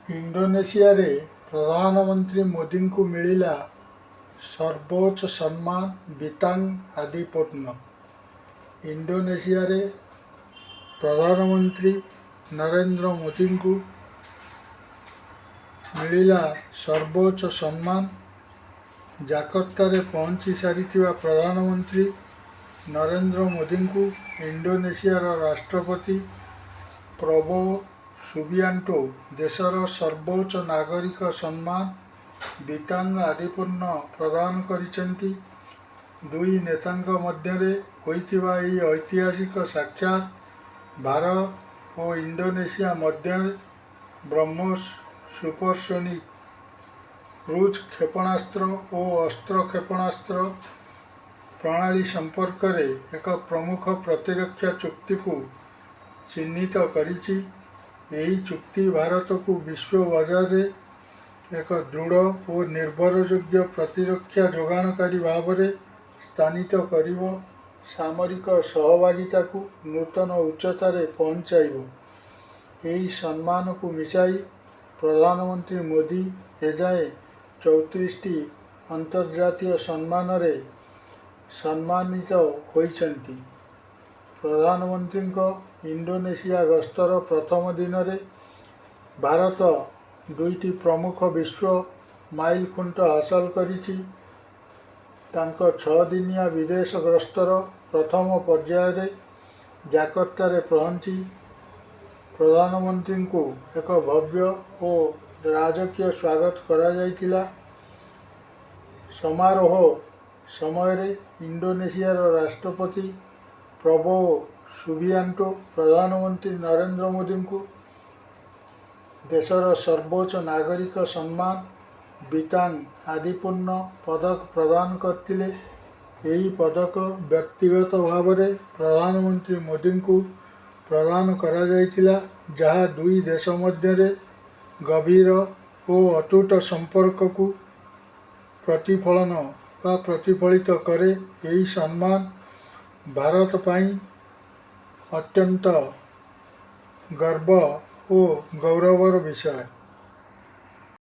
Indonesia रे प्रधानमंत्री मोदी को मिलिला सर्वोच्च सम्मान बितांग आदिपुर्ण। इंडोनेशिया रे प्रधानमंत्री नरेंद्र मोदी को मिलिला सर्वोच्च सम्मान। जाकर्ता रे पहुंची सारी प्रधानमंत्री नरेंद्र मोदी को इंडोनेशिया राष्ट्रपति प्रबोवो सुबियांटो देशर सर्वोच्च नागरिक सम्मान बितांग आदिपुर्ण प्रदान करिसेंती। दुई नेतांक मध्यरे होइतिबा एही ऐतिहासिक साक्षात भारत और इंडोनेशिया मध्य ब्रह्मोस सुपरसोनिक क्रूज क्षेपणास्त्र और अस्त्र क्षेपणास्त्र प्रणाली संपर्क में एक प्रमुख प्रतिरक्षा चुक्ति को चिन्हित करिछि। यही चुक्ति भारत को विश्व बाजार में एक दृढ़ और निर्भरयोग्य प्रतिरक्षा जोगाणकारी भाव में स्थानित करिवो, सामरिक सहभागिता को नूतन उच्चतार पहुँचाइब। यही सम्मान को मिसाई प्रधानमंत्री मोदी एजाए 34टी अंतर्जातीय सम्मान रे सम्मानित होइछन्ति। प्रधानमंत्री इंडोनेशिया गस्तर प्रथम दिन रे भारत दुईटी प्रमुख विश्व माइल खुंट हासिल करिछि। तांको 6 दिनिया विदेश गस्तर प्रथम पर्याय रे जाकर्ता रे पहुंची प्रधानमंत्री को एक भव्य और राजकीय स्वागत करा जाइतिला। समारोह समय रे इंडोनेशिया राष्ट्रपति प्रबोवो सुबियांटो प्रधानमंत्री नरेंद्र मोदी को देशर सर्वोच्च नागरिक सम्मान बितांग आदिपुर्ण पदक प्रदान करथिले। यही पदक व्यक्तिगत भाव में प्रधानमंत्री मोदी को प्रदान करा जाइतिला, जहाँ दुई देश मध्य गभीर और अटूट संपर्क को प्रतिफलन व प्रतिफलित करे। यही सम्मान भारत पाई अत्यंत गर्व और गौरवर विषय।